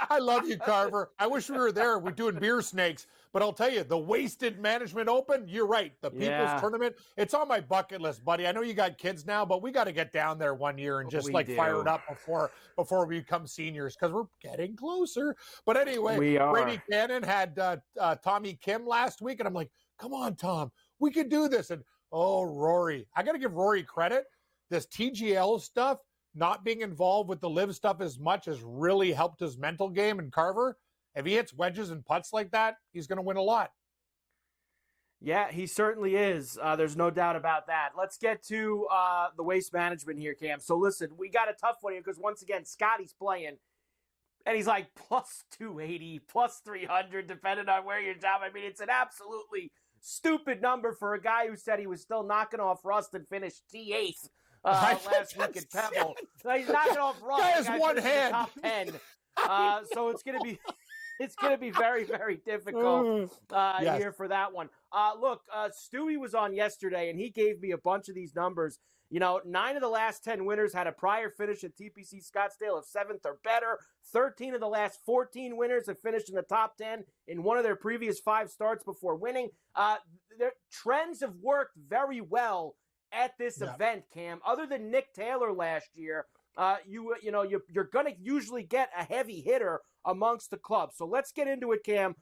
I love you, Carver. I wish we were there. We're doing beer snakes. But I'll tell you, the Wasted Management Open, you're right. The People's Tournament, it's on my bucket list, buddy. I know you got kids now, but we got to get down there one year and just fire it up before we become seniors because we're getting closer. But anyway, Brady Cannon had Tommy Kim last week, and I'm like, come on, Tom. We could do this. And, Rory. I got to give Rory credit. This TGL stuff, not being involved with the live stuff as much, has really helped his mental game. And Carver, if he hits wedges and putts like that, he's going to win a lot. Yeah, he certainly is. There's no doubt about that. Let's get to the Waste Management here, Cam. So, listen, we got a tough one here because, once again, Scotty's playing. And he's like plus 280, plus 300, depending on where you're down. I mean, it's an absolutely stupid number for a guy who said he was still knocking off rust and finished T8th last week at Pebble. He's knocking off rust. That is one hand. Top 10. So it's gonna be very, very difficult here for that one. Look, Stewie was on yesterday, and he gave me a bunch of these numbers 9 of the last 10 winners had a prior finish at TPC Scottsdale of 7th or better. 13 of the last 14 winners have finished in the top 10 in one of their previous 5 starts before winning. Their trends have worked very well at this event, Cam. Other than Nick Taylor last year, you're going to usually get a heavy hitter amongst the club. So let's get into it, Cam,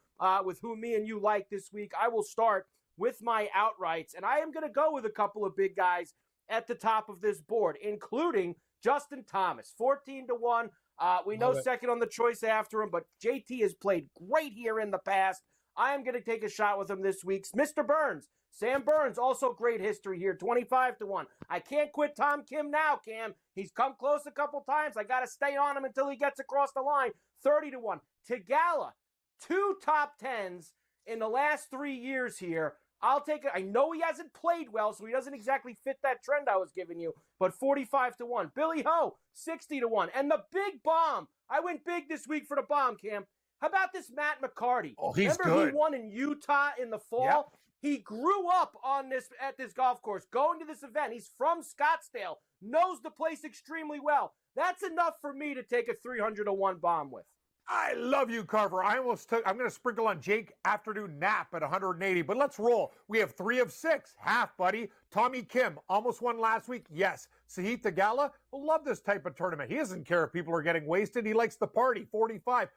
with who me and you like this week. I will start with my outrights, and I am going to go with a couple of big guys at the top of this board, including Justin Thomas, 14-1. We know second on the choice after him, but JT has played great here in the past. I am going to take a shot with him this week. Mr. Burns, Sam Burns, also great history here, 25-1. I can't quit Tom Kim now, Cam. He's come close a couple times. I got to stay on him until he gets across the line, 30-1. Tagala, 2 top 10s in the last 3 years here. I'll take it. I know he hasn't played well, so he doesn't exactly fit that trend I was giving you, but 45-1. Billy Ho, 60-1. And the big bomb. I went big this week for the bomb, Cam. How about this Matt McCarty? Oh, he's Remember good. He won in Utah in the fall? Yep. He grew up at this golf course, going to this event. He's from Scottsdale, knows the place extremely well. That's enough for me to take a 300-1 bomb with. I love you, Carver. I'm going to sprinkle on Jake Afternoon Nap at 180, but let's roll. We have 3 of 6. Half, buddy. Tommy Kim, almost won last week. Yes. Sahith Theegala will love this type of tournament. He doesn't care if people are getting wasted. He likes the party, 45.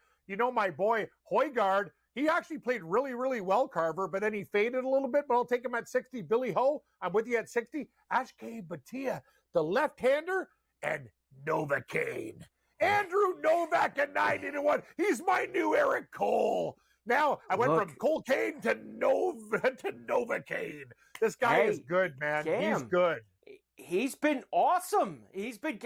My boy, Højgaard, he actually played really, really well, Carver, but then he faded a little bit, but I'll take him at 60. Billy Ho, I'm with you at 60. Ashkay Bhatia, the left-hander, and Novocaine. Andrew Novak at 90-1. He's my new Eric Cole. Now I went from Colcane to Novocaine. This guy is good, man. Cam, he's good. He's been awesome. He's been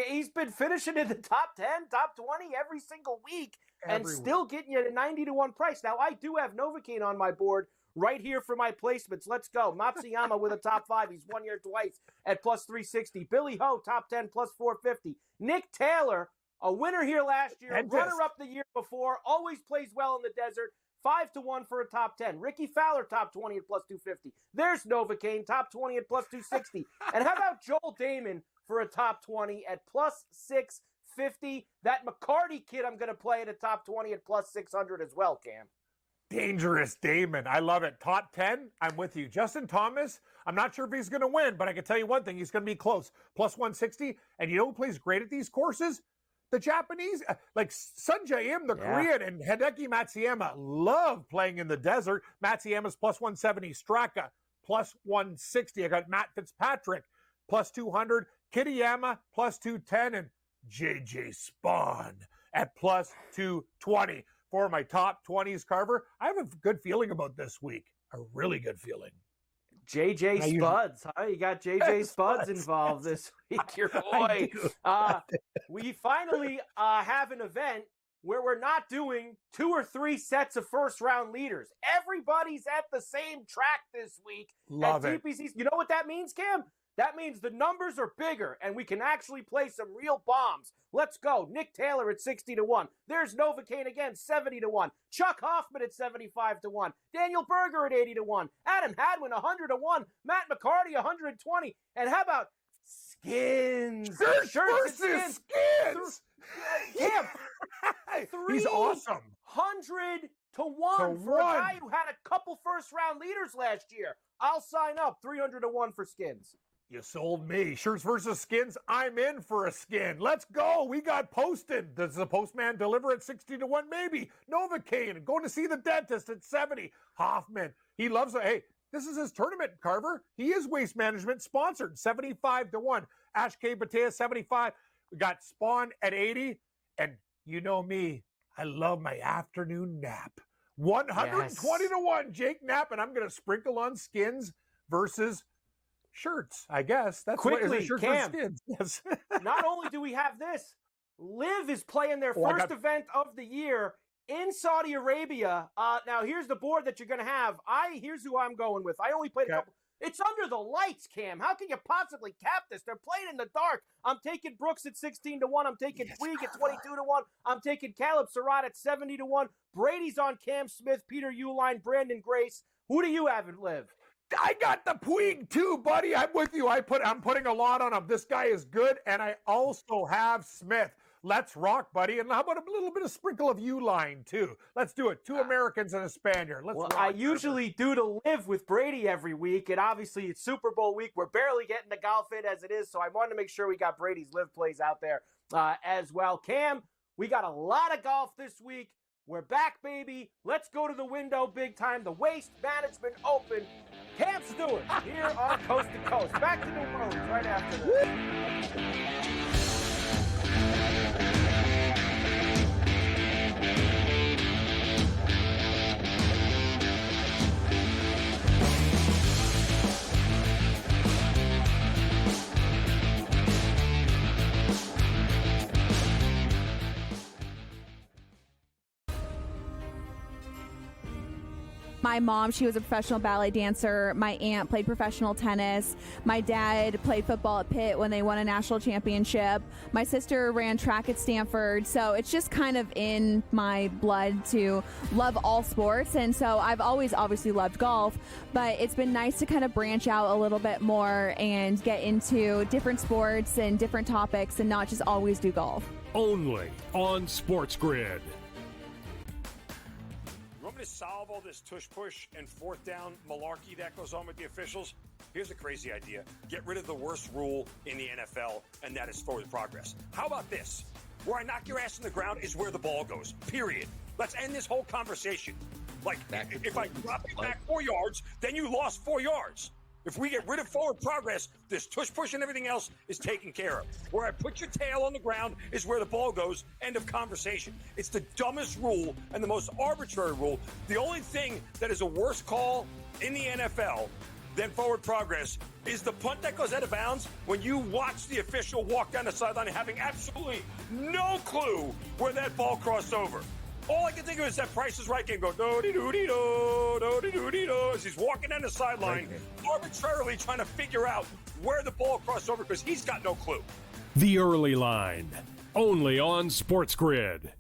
finishing in the top 10, top 20 every single week, and still getting you at a 90-1 price. Now I do have Novocaine on my board right here for my placements. Let's go. Matsuyama with a top 5. He's won here twice at plus 360. Billy Ho, top 10, plus 450. Nick Taylor, a winner here last year, runner-up the year before, always plays well in the desert, 5-1 for a top 10. Ricky Fowler, top 20 at plus 250. There's Novocaine, top 20 at plus 260. And how about Joel Damon for a top 20 at plus 650? That McCarty kid I'm going to play at a top 20 at plus 600 as well, Cam. Dangerous Damon. I love it. Top 10, I'm with you. Justin Thomas, I'm not sure if he's going to win, but I can tell you one thing, he's going to be close. Plus 160. And you know who plays great at these courses? The Japanese, like Sun Jae-im, the Korean, and Hideki Matsuyama love playing in the desert. Matsuyama's plus 170. Straka, plus 160. I got Matt Fitzpatrick, plus 200. Kitayama, plus 210. And JJ Spawn at plus 220. For my top 20s, Carver, I have a good feeling about this week. A really good feeling. JJ Spuds, huh? You got JJ Spuds involved this week, your boy. We finally have an event where we're not doing 2 or 3 sets of first-round leaders. Everybody's at the same track this week Love at it. TPCs. You know what that means, Cam? That means the numbers are bigger, and we can actually play some real bombs. Let's go. Nick Taylor at 60-1. There's Novocaine again, 70-1. Chuck Hoffman at 75-1. Daniel Berger at 80-1. Adam Hadwin, 100-1. Matt McCarty, 120. And how about Skins? Shirts versus Skins. Cam, He's awesome. 100-1 for a guy who had a couple first-round leaders last year. I'll sign up. 300-1 for Skins. You sold me. Shirts versus Skins. I'm in for a skin. Let's go. We got posted. Does the postman deliver at 60-1? Maybe. Novocaine going to see the dentist at 70. Hoffman. He loves it. Hey, this is his tournament, Carver. He is Waste Management sponsored. 75-1. Ashkay Bhatia, 75. We got Spawn at 80. And you know me. I love my afternoon nap. 120-1. Jake Knapp. And I'm going to sprinkle on Skins versus shirts, I guess. That's quickly, shirts Cam. Skins. Yes. Not only do we have this, Liv is playing their first event of the year in Saudi Arabia. Now, here's the board that you're going to have. Here's who I'm going with. I only played a couple. It's under the lights, Cam. How can you possibly cap this? They're playing in the dark. I'm taking Brooks at 16-1. I'm taking Puig at 22-1. I'm taking Caleb Surratt at 70-1. Brady's on Cam Smith, Peter Uihlein, Brandon Grace. Who do you have at Liv? I got the Puig too, buddy. I'm with you. I'm putting a lot on him. This guy is good, and I also have Smith. Let's rock, buddy. And how about a little bit of sprinkle of Uline, too? Let's do it. 2 Americans and a Spaniard. Let's rock. I usually do to live with Brady every week, and obviously it's Super Bowl week. We're barely getting the golf in as it is, so I wanted to make sure we got Brady's live plays out there as well. Cam, we got a lot of golf this week. We're back, baby. Let's go to the window big time. The Waste Management Open. Cam Stewart here on Coast to Coast. Back to New Orleans right after this. My mom, she was a professional ballet dancer. My aunt played professional tennis. My dad played football at Pitt when they won a national championship. My sister ran track at Stanford. So it's just kind of in my blood to love all sports. And so I've always obviously loved golf, but it's been nice to kind of branch out a little bit more and get into different sports and different topics and not just always do golf. Only on SportsGrid. To solve all this tush-push and fourth down malarkey that goes on with the officials, here's a crazy idea. Get rid of the worst rule in the NFL, and that is forward progress. How about this? Where I knock your ass in the ground is where the ball goes, period. Let's end this whole conversation. Like, if I drop you back 4 yards, then you lost 4 yards. If we get rid of forward progress, this tush-push and everything else is taken care of. Where I put your tail on the ground is where the ball goes. End of conversation. It's the dumbest rule and the most arbitrary rule. The only thing that is a worse call in the NFL than forward progress is the punt that goes out of bounds when you watch the official walk down the sideline having absolutely no clue where that ball crossed over. All I can think of is that Price is Right game go do-de-do-de-do, do-de-do-de-do, as he's walking down the sideline, arbitrarily trying to figure out where the ball crossed over because he's got no clue. The Early Line, only on SportsGrid.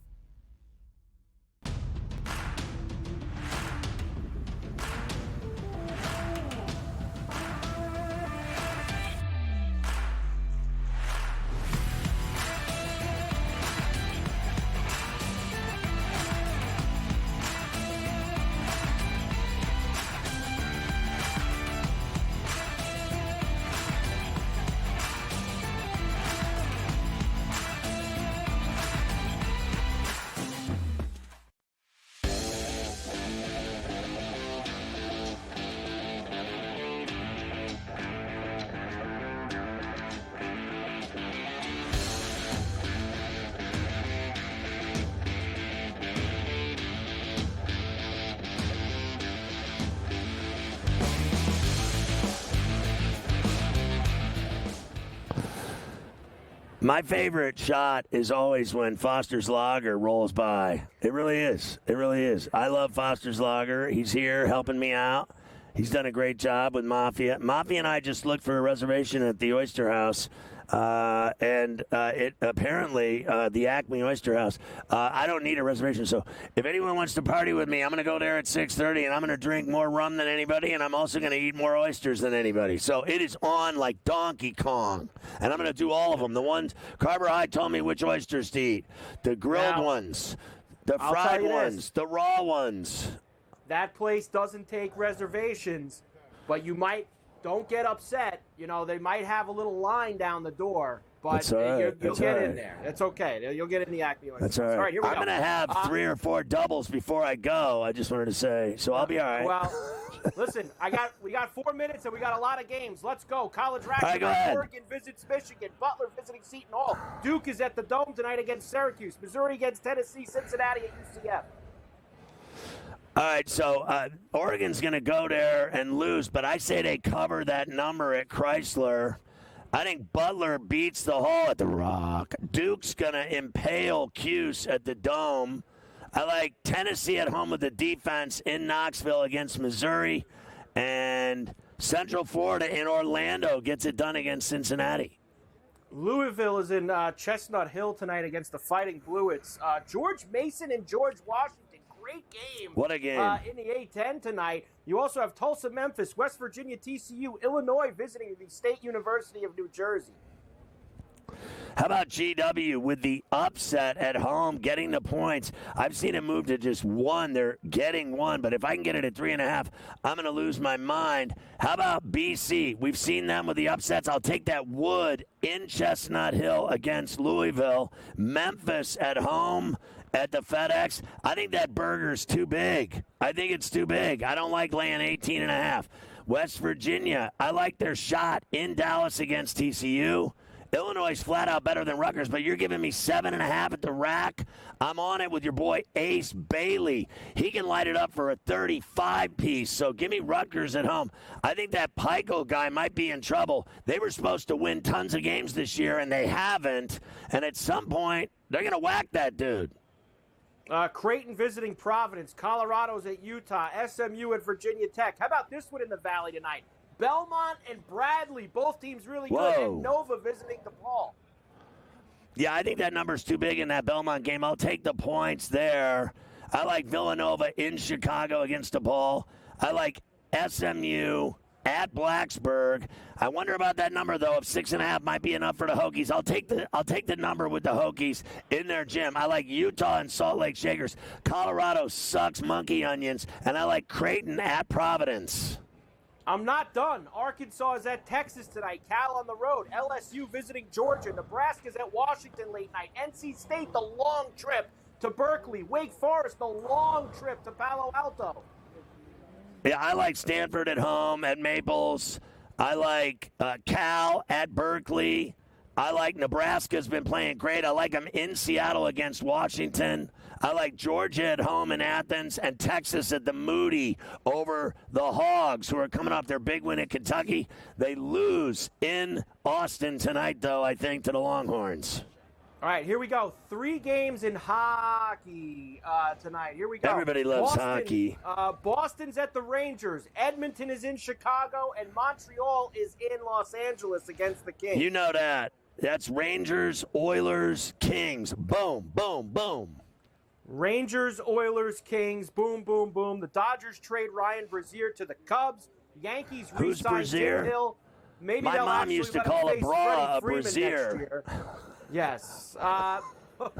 My favorite shot is always when Foster's Lager rolls by. It really is. It really is. I love Foster's Lager. He's here helping me out. He's done a great job with Mafia. Mafia and I just looked for a reservation at the Oyster House. It apparently the Acme Oyster House. I don't need a reservation, so if anyone wants to party with me, I'm going to go there at 6:30, and I'm going to drink more rum than anybody, and I'm also going to eat more oysters than anybody. So it is on like Donkey Kong, and I'm going to do all of them. The ones Carver High told me which oysters to eat, the grilled ones, the fried ones, the raw ones. That place doesn't take reservations, but you might. Don't get upset. You know, they might have a little line down the door, but you'll get in there. It's okay. You'll get in the Acme. That's all right. All right, here we I'm go. going to have 3 or 4 doubles before I go, I just wanted to say. So I'll be all right. Well, listen, we got 4 minutes, and we got a lot of games. Let's go. College All right, go Rackets. ahead. Oregon visits Michigan. Butler visiting Seton Hall. Duke is at the Dome tonight against Syracuse. Missouri against Tennessee. Cincinnati at UCF. All right, so Oregon's going to go there and lose, but I say they cover that number at Chrysler. I think Butler beats the Hall at the Rock. Duke's going to impale Cuse at the Dome. I like Tennessee at home with the defense in Knoxville against Missouri. And Central Florida in Orlando gets it done against Cincinnati. Louisville is in Chestnut Hill tonight against the Fighting Bluets. George Mason and George Washington. great game. What a game. In the A-10 tonight. You also have Tulsa, Memphis, West Virginia, TCU, Illinois visiting the State University of New Jersey. How about GW with the upset at home, getting the points? I've seen it move to just 1. They're getting 1, but if I can get it at 3.5, I'm going to lose my mind. How about BC? We've seen them with the upsets. I'll take that wood in Chestnut Hill against Louisville. Memphis at home at the FedEx. I think that burger's too big. I think it's too big. I don't like laying 18.5. West Virginia, I like their shot in Dallas against TCU. Illinois is flat out better than Rutgers, but you're giving me 7.5 at the rack. I'm on it with your boy Ace Bailey. He can light it up for a 35-piece, so give me Rutgers at home. I think that Pico guy might be in trouble. They were supposed to win tons of games this year, and they haven't. And at some point, they're going to whack that dude. Creighton visiting Providence. Colorado's at Utah. SMU at Virginia Tech. How about this one in the Valley tonight? Belmont and Bradley, both teams really good, and Nova visiting DePaul. Yeah, I think that number's too big in that Belmont game. I'll take the points there. I like Villanova in Chicago against DePaul. I like SMU at Blacksburg. I wonder about that number, though. If 6.5 might be enough for the Hokies, I'll take the number with the Hokies in their gym. I like Utah and Salt Lake Shakers. Colorado sucks monkey onions, and I like Creighton at Providence. I'm not done. Arkansas is at Texas tonight. Cal on the road. LSU visiting Georgia. Nebraska's at Washington late night. NC State, the long trip to Berkeley. Wake Forest, the long trip to Palo Alto. Yeah, I like Stanford at home at Maples. I like Cal at Berkeley. I like Nebraska's been playing great. I like them in Seattle against Washington. I like Georgia at home in Athens and Texas at the Moody over the Hogs, who are coming off their big win at Kentucky. They lose in Austin tonight, though, I think, to the Longhorns. All right, here we go. 3 games in hockey tonight. Here we go. Everybody loves hockey. Boston's at the Rangers. Edmonton is in Chicago, and Montreal is in Los Angeles against the Kings. You know that. That's Rangers, Oilers, Kings. Boom, boom, boom. Rangers, Oilers, Kings, boom, boom, boom. The Dodgers trade Ryan Brazier to the Cubs. Yankees re-sign Jim Hill. Maybe my mom used to call a bra a Brazier. Yes.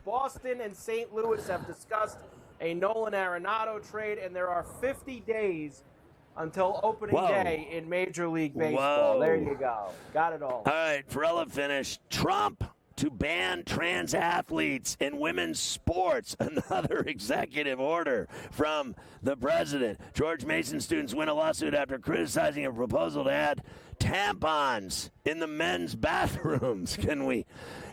Boston and St. Louis have discussed a Nolan Arenado trade, and there are 50 days until opening day in Major League Baseball. There you go. Got it all. All right, Ferrall finished. Trump to ban trans athletes in women's sports. Another executive order from the president. George Mason students win a lawsuit after criticizing a proposal to add tampons in the men's bathrooms. Can we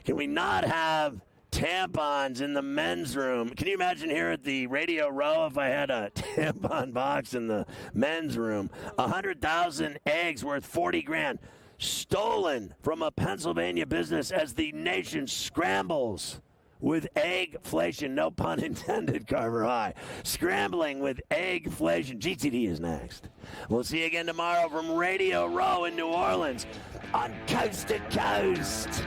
not have tampons in the men's room? Can you imagine here at the Radio Row if I had a tampon box in the men's room? 100,000 eggs worth $40,000 stolen from a Pennsylvania business as the nation scrambles with eggflation. No pun intended, Carver High. Scrambling with eggflation. GTD is next. We'll see you again tomorrow from Radio Row in New Orleans on Coast to Coast.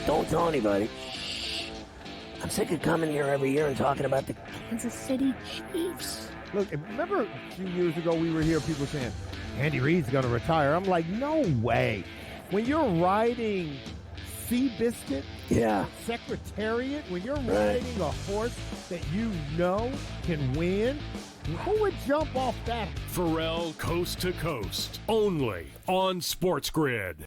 Don't tell anybody. Shh. I'm sick of coming here every year and talking about the Kansas City Chiefs. Look, remember a few years ago we were here, people saying, Andy Reid's going to retire. I'm like, no way. When you're riding Seabiscuit, Secretariat, when you're riding a horse that you know can win, who would jump off that? Ferrall Coast to Coast, only on SportsGrid.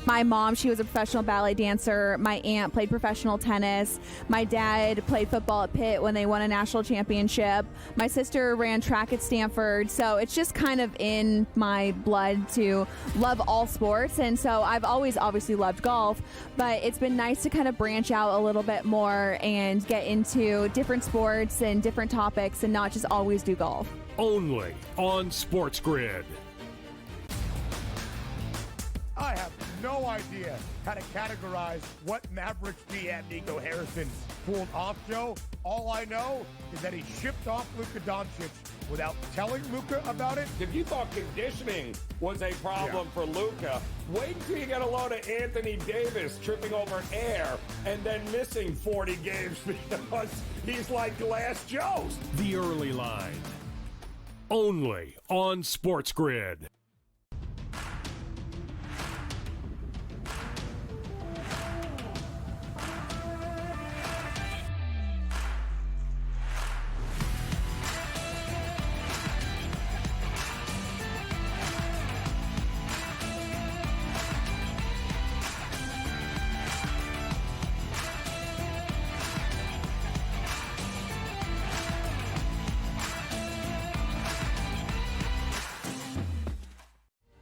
My mom, she was a professional ballet dancer. My aunt played professional tennis. My dad played football at Pitt when they won a national championship. My sister ran track at Stanford. So it's just kind of in my blood to love all sports. And so I've always obviously loved golf, but it's been nice to kind of branch out a little bit more and get into different sports and different topics and not just always do golf. Only on SportsGrid. no idea how to categorize what Mavericks GM Nico Harrison pulled off, Joe. All I know is that he shipped off Luka Doncic without telling Luka about it. If you thought conditioning was a problem for Luka, wait until you get a load of Anthony Davis tripping over air and then missing 40 games because he's like Glass Joe's. The Early Line. Only on SportsGrid.